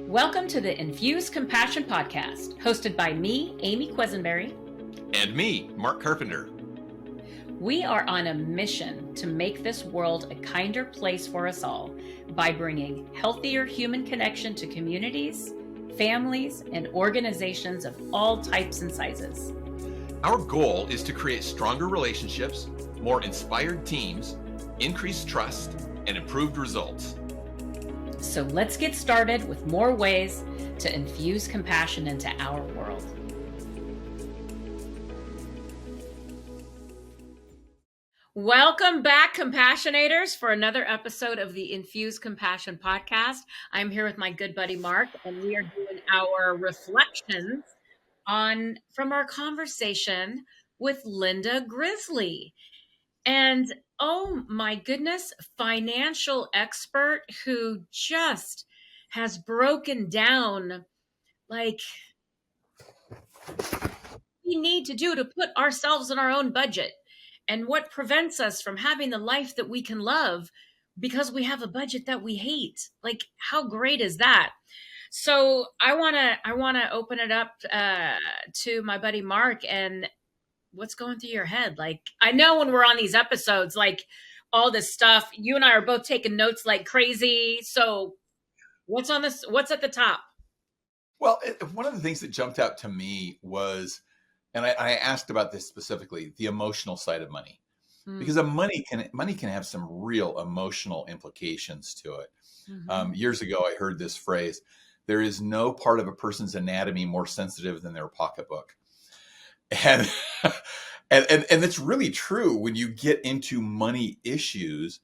Welcome to the Infuse Compassion Podcast, hosted by me, Amy Quisenberry. And me, Mark Carpenter. We are on a mission to make this world a kinder place for us all by bringing healthier human connection to communities, families, and organizations of all types and sizes. Our goal is to create stronger relationships, more inspired teams, increased trust, and improved results. So let's get started with more ways to infuse compassion into our world. Welcome back, Compassionators, for another episode of the Infuse Compassion Podcast. I'm here with my good buddy Mark, and we are doing our reflections from our conversation with Linda Grizely. And oh my goodness, financial expert who just has broken down like we need to do to put ourselves in our own budget and what prevents us from having the life that we can love because we have a budget that we hate. Like, how great is that? So I want to open it up to my buddy Mark, and what's going through your head? Like, I know when we're on these episodes, like all this stuff, you and I are both taking notes like crazy. So what's on this? What's at the top? Well, one of the things that jumped out to me was, and I asked about this specifically, the emotional side of money, because money can have some real emotional implications to it. Years ago, I heard this phrase: "There is no part of a person's anatomy more sensitive than their pocketbook," and and it's really true. When you get into money issues,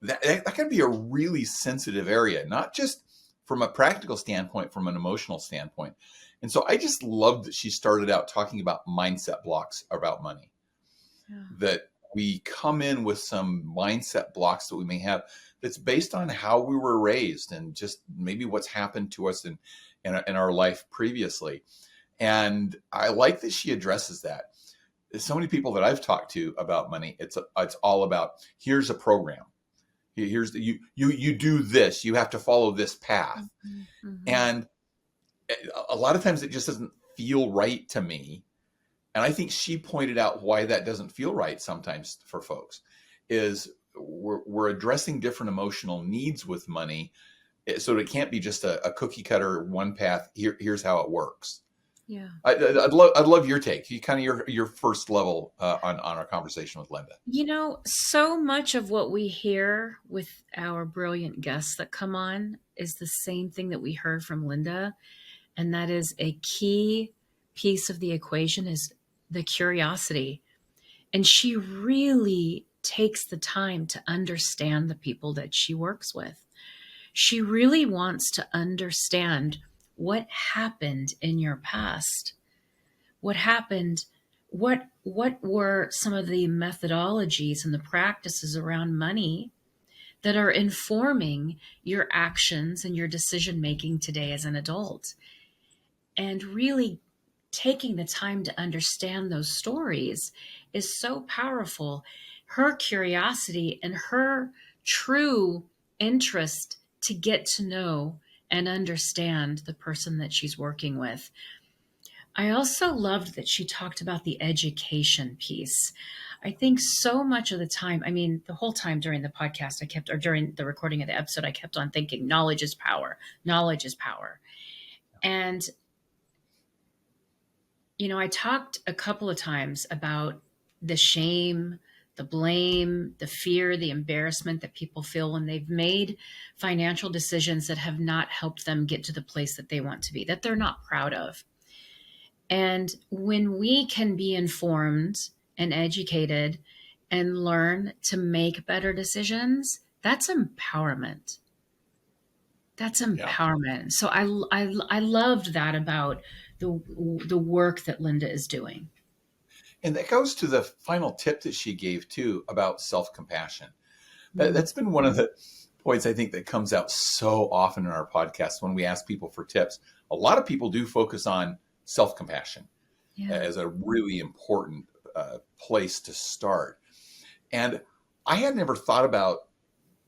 that can be a really sensitive area, not just from a practical standpoint, from an emotional standpoint. And so I just loved that she started out talking about mindset blocks about money. Yeah. That we come in with some mindset blocks that we may have that's based on how we were raised and just maybe what's happened to us in our life previously. And I like that she addresses that. There's so many people that I've talked to about money. It's all about, here's a program. Here's you do this. You have to follow this path. Mm-hmm. And a lot of times it just doesn't feel right to me. And I think she pointed out why that doesn't feel right sometimes for folks is we're addressing different emotional needs with money. So it can't be just a cookie cutter, one path. Here's how it works. Yeah, I'd love your take. Kind of your first level on our conversation with Linda. You know, so much of what we hear with our brilliant guests that come on is the same thing that we heard from Linda, and that is a key piece of the equation is the curiosity. And she really takes the time to understand the people that she works with. She really wants to understand what happened in your past. What happened? What were some of the methodologies and the practices around money that are informing your actions and your decision making today as an adult? And really taking the time to understand those stories is so powerful. Her curiosity and her true interest to get to know and understand the person that she's working with. I also loved that she talked about the education piece. I think so much of the time, I mean, the whole time during the podcast, or during the recording of the episode, I kept on thinking, knowledge is power. Knowledge is power. And, you know, I talked a couple of times about the shame, the blame, the fear, the embarrassment that people feel when they've made financial decisions that have not helped them get to the place that they want to be, that they're not proud of. And when we can be informed and educated and learn to make better decisions, that's empowerment. That's empowerment. Yeah. So I loved that about the work that Linda is doing. And that goes to the final tip that she gave too about self-compassion. That's been one of the points I think that comes out so often in our podcast when we ask people for tips. A lot of people do focus on self-compassion as a really important place to start. And I had never thought about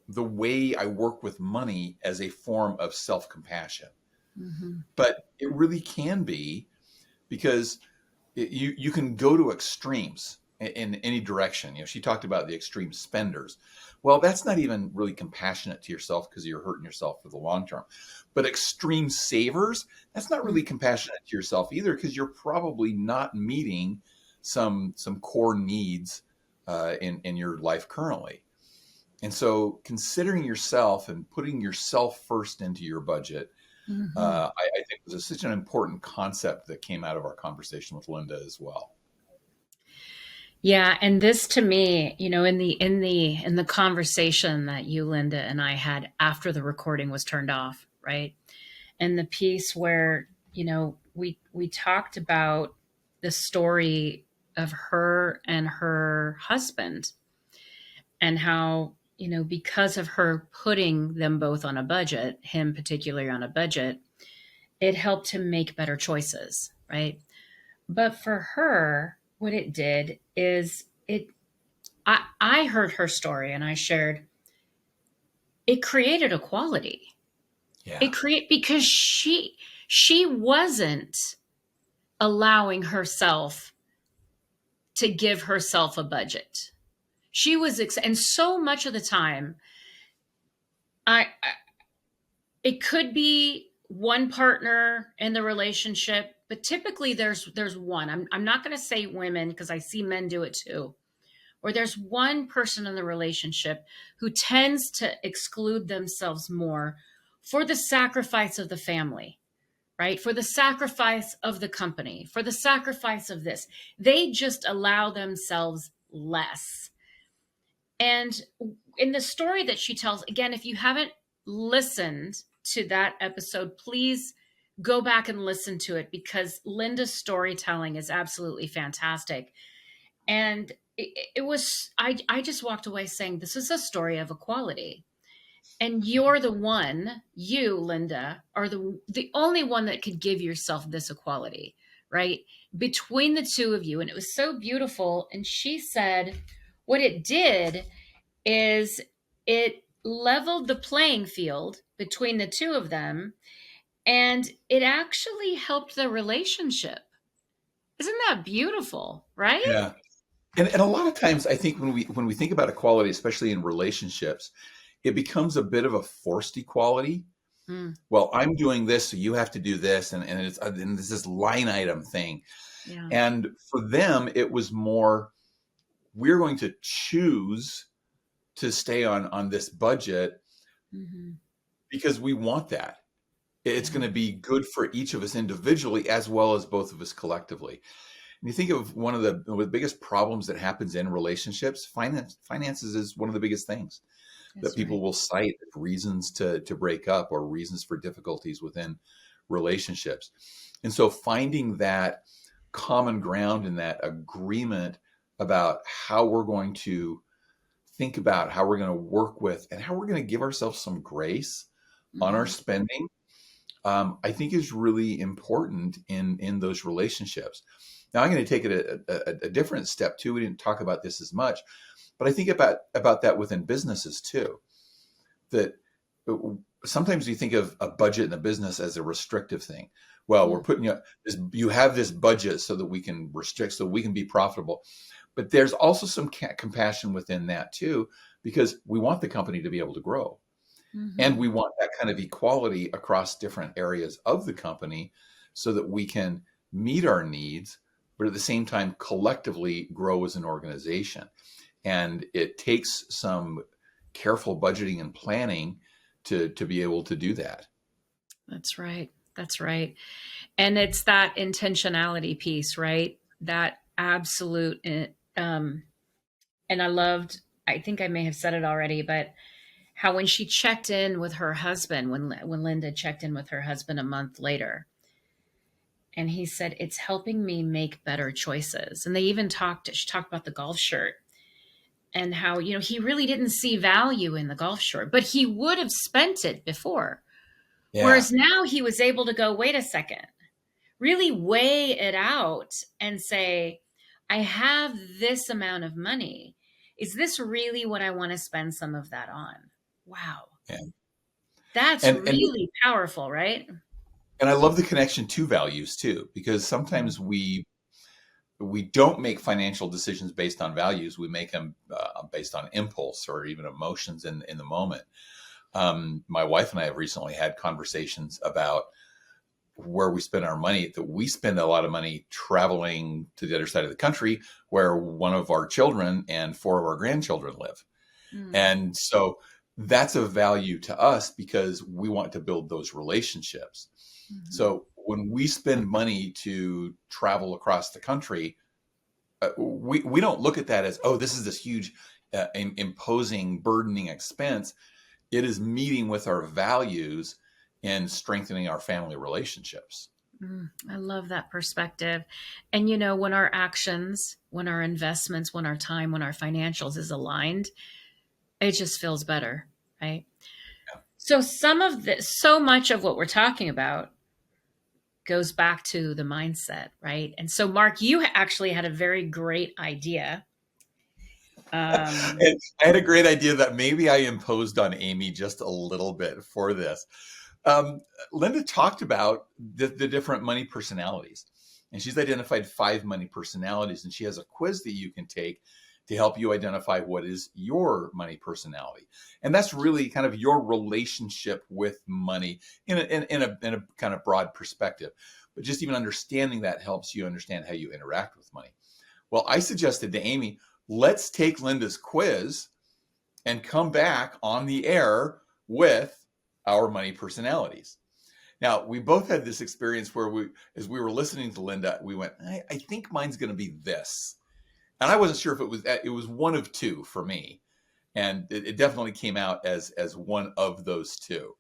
the way I work with money as a form of self-compassion. Mm-hmm. But it really can be, because you can go to extremes in any direction. She talked about the extreme spenders. Well, that's not even really compassionate to yourself, because you're hurting yourself for the long term. But extreme savers, that's not really compassionate to yourself either, because you're probably not meeting some core needs in your life currently. And so considering yourself and putting yourself first into your budget, Mm-hmm. I think was such an important concept that came out of our conversation with Linda as well. Yeah, and this to me, in the conversation that you, Linda, and I had after the recording was turned off, right? And the piece where, we talked about the story of her and her husband, and how, because of her putting them both on a budget, him particularly on a budget, it helped him make better choices, right? But for her, what it did is I heard her story and I shared, it created equality. Yeah. Because she wasn't allowing herself to give herself a budget. She was and so much of the time, I it could be one partner in the relationship, but typically there's one. I'm not going to say women, because I see men do it too. Or there's one person in the relationship who tends to exclude themselves more for the sacrifice of the family, right? For the sacrifice of the company, for the sacrifice of this. They just allow themselves less. And in the story that she tells, again, if you haven't listened to that episode, please go back and listen to it, because Linda's storytelling is absolutely fantastic. And it was, I just walked away saying, this is a story of equality. And you're the one, you, Linda, are the only one that could give yourself this equality, right? Between the two of you. And it was so beautiful. And she said, what it did is it leveled the playing field between the two of them, and it actually helped the relationship. Isn't that beautiful, right? Yeah. And a lot of times I think when we think about equality, especially in relationships, it becomes a bit of a forced equality. Mm, Well, I'm doing this, so you have to do this, and it's this line item thing. yeah. And for them, it was more, we're going to choose to stay on this budget Hmm. because we want that. It's Yeah. going to be good for each of us individually as well as both of us collectively. And you think of one of the biggest problems that happens in relationships, finances is one of the biggest things that That's people right. will cite as reasons to break up or reasons for difficulties within relationships. And so finding that common ground and that agreement about how we're going to think about, how we're going to work with, and how we're going to give ourselves some grace on our Hmm. spending, I think is really important in those relationships. Now, I'm going to take it a different step too. We didn't talk about this as much, but I think about that within businesses too. That sometimes you think of a budget in a business as a restrictive thing. Well, we're Mm, putting you have this budget so that we can restrict, so we can be profitable. But there's also some compassion within that too, because we want the company to be able to grow. And hmm. we want that kind of equality across different areas of the company so that we can meet our needs, but at the same time, collectively grow as an organization. And it takes some careful budgeting and planning to be able to do that. That's right. That's right. And it's that intentionality piece, right? That absolute. And I loved, I think I may have said it already, but how when she checked in with her husband, when Linda checked in with her husband a month later, and he said, it's helping me make better choices. And they even she talked about the golf shirt, and how, he really didn't see value in the golf shirt, but he would have spent it before. Yeah. Whereas now he was able to go, wait a second, really weigh it out and say, I have this amount of money. Is this really what I want to spend some of that on? Wow. Yeah. That's And really powerful, right? And I love the connection to values too, because sometimes we don't make financial decisions based on values. We make them based on impulse or even emotions in the moment. My wife and I have recently had conversations about where we spend our money, that we spend a lot of money traveling to the other side of the country where one of our children and four of our grandchildren live. Mm. And so that's a value to us because we want to build those relationships. Mm-hmm. So when we spend money to travel across the country, we don't look at that as, oh, this is this huge, imposing, burdening expense. It is meeting with our values and strengthening our family relationships. I love that perspective. And when our actions, when our investments, when our time, when our financials is aligned, it just feels better, right? So so much of what we're talking about goes back to the mindset, right? And so, Mark, you actually had a very great idea. Um, And I had a great idea that maybe I imposed on Amy just a little bit for this. Um, Linda talked about the different money personalities, and she's identified 5 money personalities, and she has a quiz that you can take to help you identify what is your money personality. And that's really kind of your relationship with money in a kind of broad perspective. But just even understanding that helps you understand how you interact with money. Well, I suggested to Amy, let's take Linda's quiz and come back on the air with our money personalities. Now, we both had this experience where as we were listening to Linda, we went, I think mine's going to be this. And I wasn't sure if it was one of two for me. And it definitely came out as one of those two.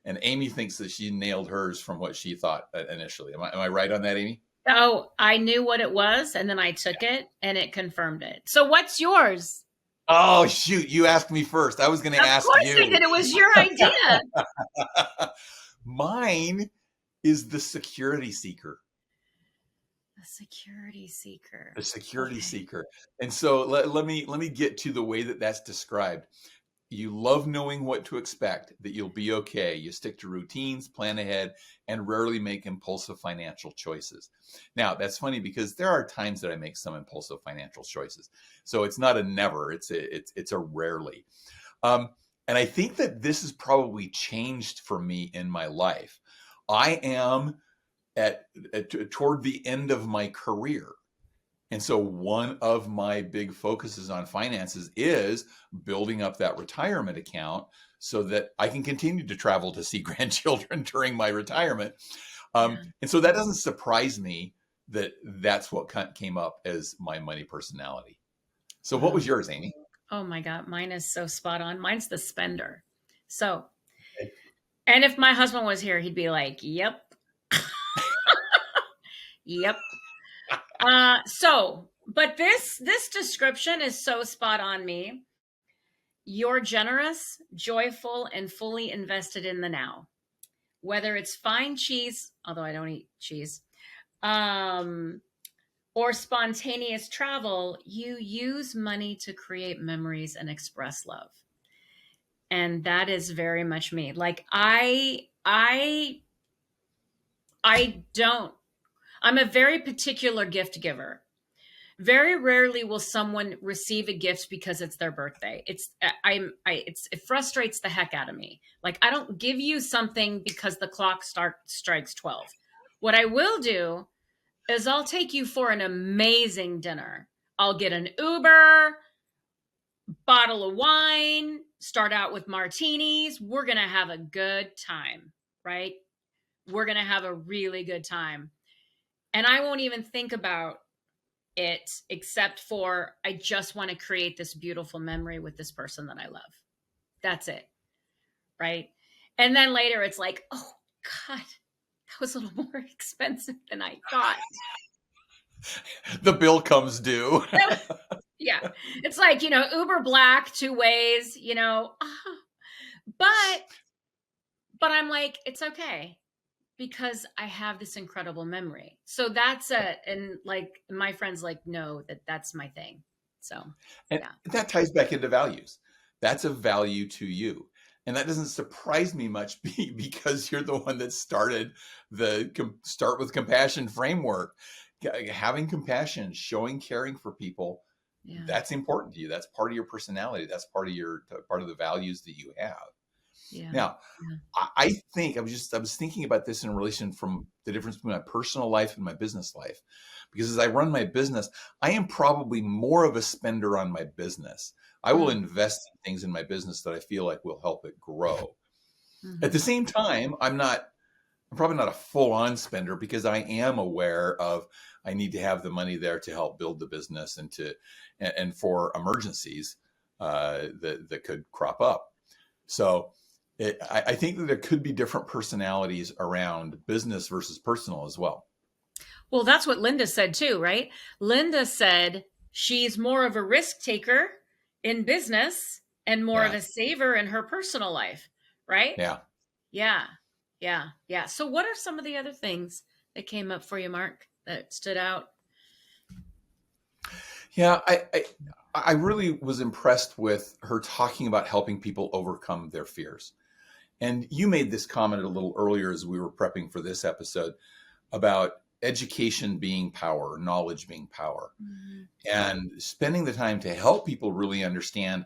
And Amy thinks that she nailed hers from what she thought initially. Am I right on that, Amy? oh, I knew what it was, and then I took it, and it confirmed it. So, what's yours? Oh, shoot. You asked me first. I was going to Of ask course, I you. did. It was your idea. Mine is the security seeker. The security seeker. The security Okay. seeker. And so let me get to the way that that's described. You love knowing what to expect, that you'll be okay. You stick to routines, plan ahead, and rarely make impulsive financial choices. Now, that's funny because there are times that I make some impulsive financial choices. So it's not a never, it's a rarely. Um, and I think that this has probably changed for me in my life. I am toward the end of my career. And so one of my big focuses on finances is building up that retirement account so that I can continue to travel to see grandchildren during my retirement. Yeah. And so that doesn't surprise me that that's what came up as my money personality. So what Wow. was yours, Amy? Oh my God. Mine is so spot on. Mine's the spender. So, and if my husband was here, he'd be like, yep, yep. But this description is so spot on me. You're generous, joyful, and fully invested in the now. Whether it's fine cheese, although I don't eat cheese, um, or spontaneous travel, you use money to create memories and express love. And that is very much me. Like I don't I'm a very particular gift giver. Very rarely will someone receive a gift because it's their birthday. It frustrates the heck out of me. Like I don't give you something because the clock strikes 12. What I will do is I'll take you for an amazing dinner. I'll get an Uber, bottle of wine, start out with martinis. We're going to have a good time, right? We're going to have a really good time. And I won't even think about it except for I just want to create this beautiful memory with this person that I love. That's it. Right. And then later it's like, oh God, that was a little more expensive than I thought. The bill comes due. Yeah. It's like, Uber Black 2 ways, but I'm like, it's okay because I have this incredible memory. So and like my friends like know that that's my thing. So And yeah. that ties back into values. That's a value to you. And that doesn't surprise me much because you're the one that started the Start with Compassion framework. Having compassion, showing caring for people, Yeah. that's important to you. That's part of your personality. That's part of the values that you have. Yeah. Now, Yeah. I think I was thinking about this in relation from the difference between my personal life and my business life. Because as I run my business, I am probably more of a spender on my business. I will Mm. invest in things in my business that I feel like will help it grow. At the Mm-hmm. same time, I'm probably not a full on spender because I am aware of I need to have the money there to help build the business and for emergencies that could crop up. So I think that there could be different personalities around business versus personal as well. Well, that's what Linda said too, right? Linda said she's more of a risk taker in business and more of Yeah. a saver in her personal life, right? Yeah. Yeah. Yeah. Yeah. So, what are some of the other things that came up for you, Mark, that stood out? Yeah. I really was impressed with her talking about helping people overcome their fears. And you made this comment a little earlier as we were prepping for this episode about education being power, knowledge being power, Mhm. and spending the time to help people really understand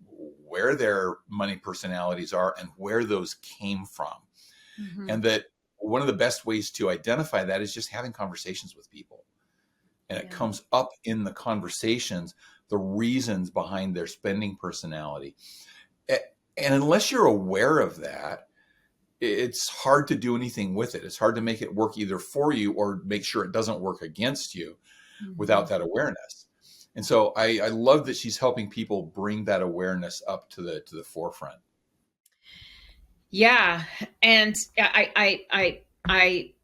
where their money personalities are and where those came from. Mhm. And that one of the best ways to identify that is just having conversations with people. And it Yeah. comes up in the conversations, the reasons behind their spending personality. And unless you're aware of that, it's hard to do anything with it. It's hard to make it work either for you or make sure it doesn't work against you without Mhm. that awareness. And so I love that she's helping people bring that awareness up to the forefront. Yeah, and I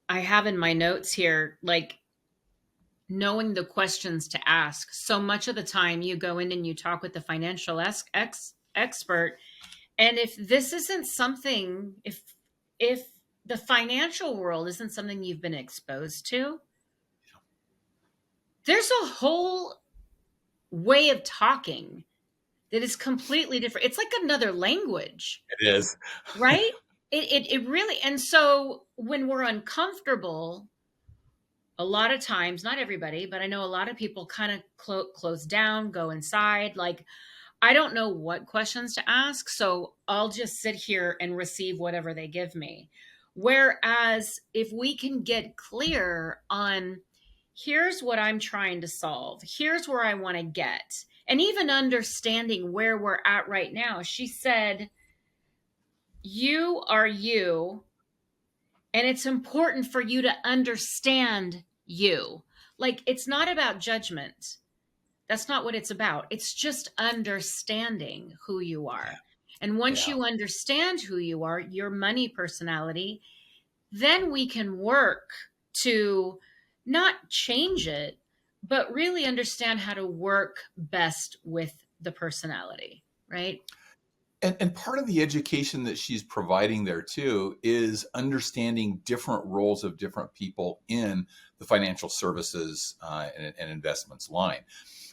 have in my notes here like knowing the questions to ask. So much of the time you go in and you talk with the financial expert, and if this isn't something, if the financial world isn't something you've been exposed to, there's a whole way of talking that is completely different. It's like another language, It is. right? It really, and so when we're uncomfortable, a lot of times, not everybody, but I know a lot of people kind of close down, go inside. Like, I don't know what questions to ask. So I'll just sit here and receive whatever they give me. Whereas if we can get clear on here's what I'm trying to solve, here's where I want to get, and even understanding where we're at right now, she said, you are you, and it's important for you to understand you. Like, it's not about judgment. That's not what it's about. It's just understanding who you are. And once Yeah. you understand who you are, your money personality, then we can work to not change it, but really understand how to work best with the personality, right? And part of the education that she's providing there too is understanding different roles of different people in the financial services and investments line.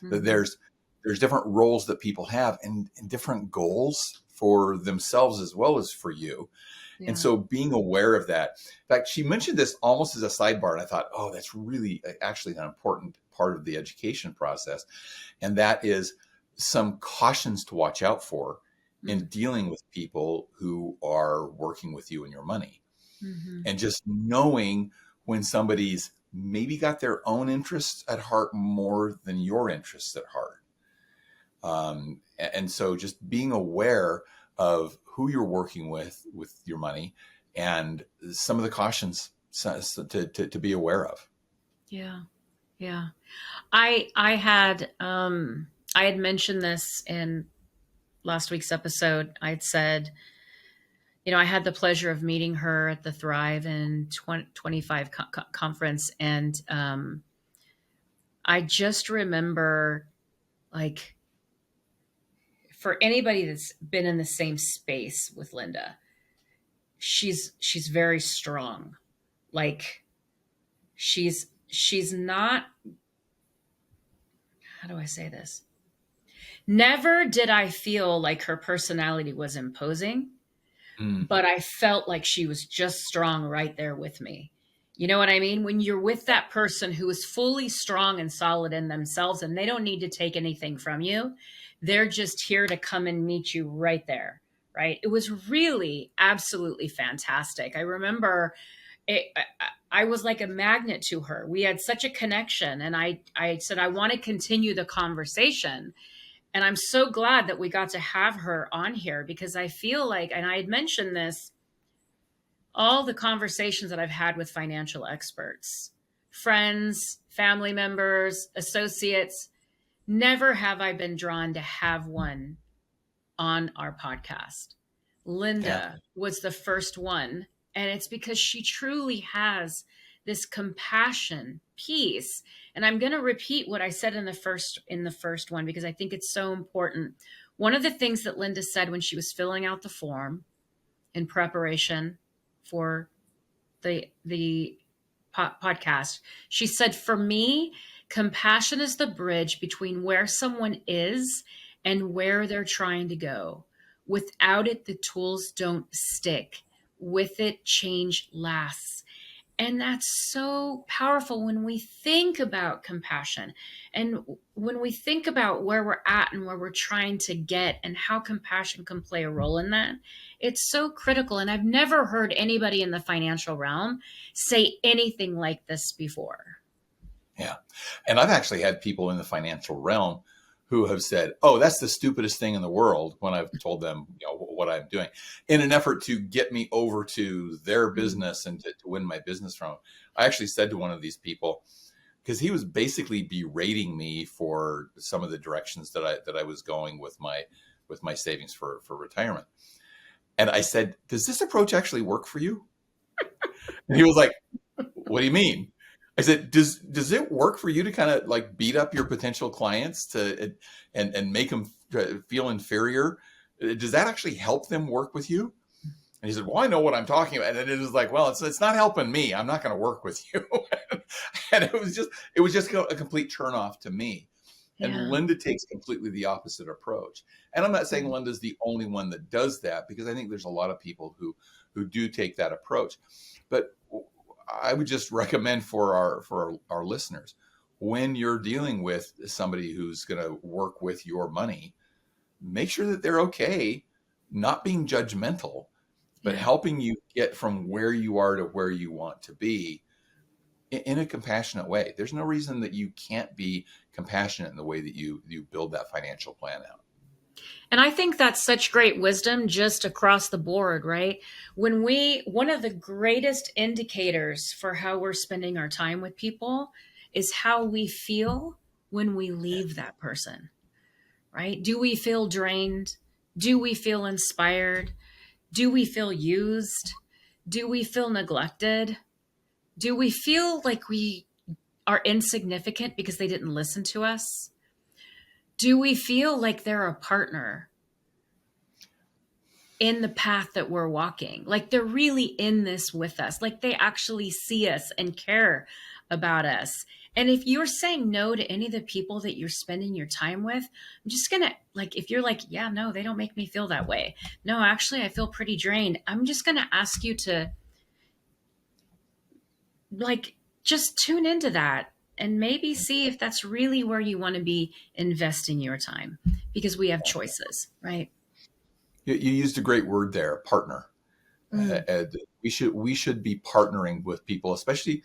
That Mm-hmm. there's different roles that people have and different goals for themselves as well as for you. And Yeah. so being aware of that. In fact, she mentioned this almost as a sidebar, and I thought, oh, that's really actually an important part of the education process. And that is some cautions to watch out for in dealing with people who are working with you and your money. Mm-hmm. And just knowing when somebody's maybe got their own interests at heart more than your interests at heart. And so just being aware of who you're working with your money and some of the cautions to be aware of. Yeah. Yeah. I had mentioned this in last week's episode. I'd said, I had the pleasure of meeting her at the Thrive in 2025 conference. And I just remember, like, for anybody that's been in the same space with Linda, she's very strong. Like, she's not, how do I say this? Never did I feel like her personality was imposing, Mm, but I felt like she was just strong right there with me. You know what I mean? When you're with that person who is fully strong and solid in themselves and they don't need to take anything from you, they're just here to come and meet you right there. Right. It was really absolutely fantastic. I remember I was like a magnet to her. We had such a connection. And I said, I want to continue the conversation. And I'm so glad that we got to have her on here because I feel like, and I had mentioned this, all the conversations that I've had with financial experts, friends, family members, associates, never have I been drawn to have one on our podcast. yeah. Linda was the first one, and it's because she truly has this compassion piece. And I'm going to repeat what I said in the first one because I think it's so important. One of the things that Linda said when she was filling out the form in preparation for the podcast, she said, "For me, compassion is the bridge between where someone is and where they're trying to go. Without it, the tools don't stick. With it, change lasts." And that's so powerful when we think about compassion and when we think about where we're at and where we're trying to get and how compassion can play a role in that. It's so critical. And I've never heard anybody in the financial realm say anything like this before. Yeah. And I've actually had people in the financial realm who have said, "Oh, that's the stupidest thing in the world," when I've told them, what I'm doing in an effort to get me over to their Mm. business and to win my business from them. I actually said to one of these people, because he was basically berating me for some of the directions that I was going with my savings for retirement. And I said, "Does this approach actually work for you?" And he was like, "What do you mean?" I said, "Does it work for you to kind of like beat up your potential clients to and make them feel inferior? Does that actually help them work with you?" And he said, "Well, I know what I'm talking about." And it is like, "Well, it's not helping me. I'm not going to work with you." And it was just a complete turnoff to me. And Yeah. Linda takes completely the opposite approach. And I'm not saying Linda's the only one that does that, because I think there's a lot of people who do take that approach. But I would just recommend for our listeners, when you're dealing with somebody who's going to work with your money, make sure that they're okay, not being judgmental, but Yeah. helping you get from where you are to where you want to be in a compassionate way. There's no reason that you can't be compassionate in the way that you build that financial plan out. And I think that's such great wisdom just across the board, right? One of the greatest indicators for how we're spending our time with people is how we feel when we leave that person, right? Do we feel drained? Do we feel inspired? Do we feel used? Do we feel neglected? Do we feel like we are insignificant because they didn't listen to us? Do we feel like they're a partner in the path that we're walking? Like they're really in this with us, like they actually see us and care about us. And if you're saying no to any of the people that you're spending your time with, I'm just gonna, like, if you're like, yeah, no, they don't make me feel that way. No, actually, I feel pretty drained. I'm just gonna ask you to, like, just tune into that and maybe see if that's really where you want to be investing your time, because we have choices, right? You used a great word there, partner. Mm, We should be partnering with people, especially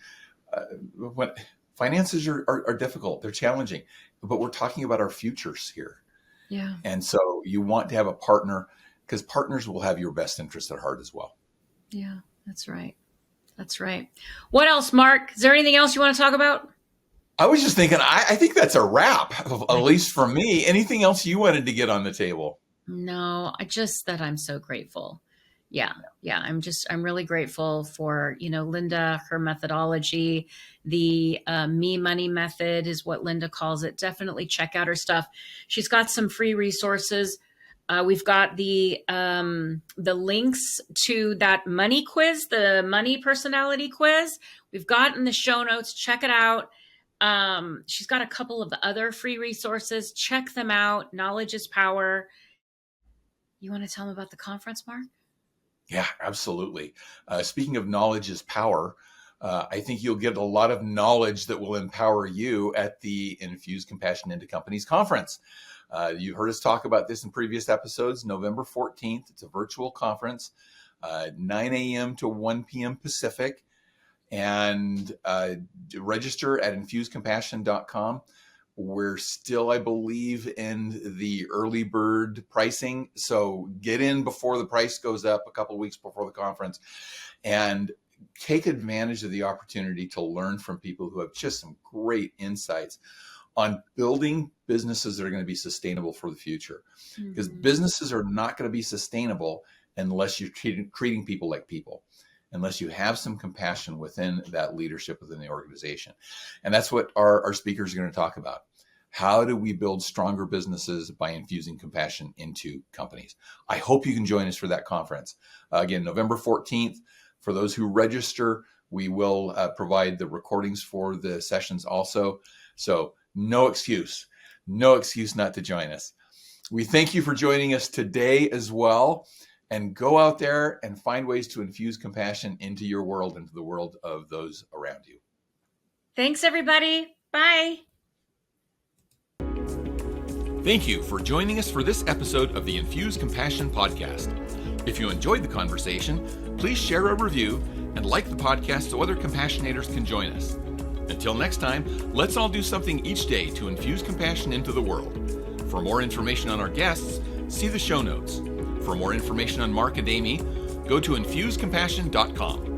when finances are difficult, they're challenging, but we're talking about our futures here. yeah. And so you want to have a partner, because partners will have your best interest at heart as well. Yeah, that's right. That's right. What else, Mark? Is there anything else you want to talk about? I was just thinking, I think that's a wrap, at I, least for me. Anything else you wanted to get on the table? no, I just that I'm so grateful. Yeah, yeah. I'm really grateful for, Linda, her methodology. The MeMoney Method is what Linda calls it. Definitely check out her stuff. She's got some free resources. We've got the links to that money quiz, the money personality quiz. We've got in the show notes. Check it out. She's got a couple of the other free resources. Check them out. Knowledge is power. You want to tell them about the conference, Mark? Yeah, absolutely. Speaking of knowledge is power, I think you'll get a lot of knowledge that will empower you at the Infuse Compassion into Companies conference. You heard us talk about this in previous episodes. November 14th, it's a virtual conference, 9 a.m. to 1 p.m. Pacific. And register at infusecompassion.com. We're still, I believe, in the early bird pricing. So get in before the price goes up a couple of weeks before the conference and take advantage of the opportunity to learn from people who have just some great insights on building businesses that are going to be sustainable for the future. Because businesses are not going to be sustainable unless you're treating people like people, unless you have some compassion within that leadership within the organization. And that's what our speakers are going to talk about. How do we build stronger businesses by infusing compassion into companies? I hope you can join us for that conference. Again, November 14th. For those who register, we will provide the recordings for the sessions also. So no excuse not to join us. We thank you for joining us today as well. And go out there and find ways to infuse compassion into your world, into the world of those around you. Thanks, everybody. Bye. Thank you for joining us for this episode of the Infuse Compassion podcast. If you enjoyed the conversation, please share a review and like the podcast so other compassionators can join us. Until next time, let's all do something each day to infuse compassion into the world. For more information on our guests, see the show notes. For more information on Mark and Amy, go to infusecompassion.com.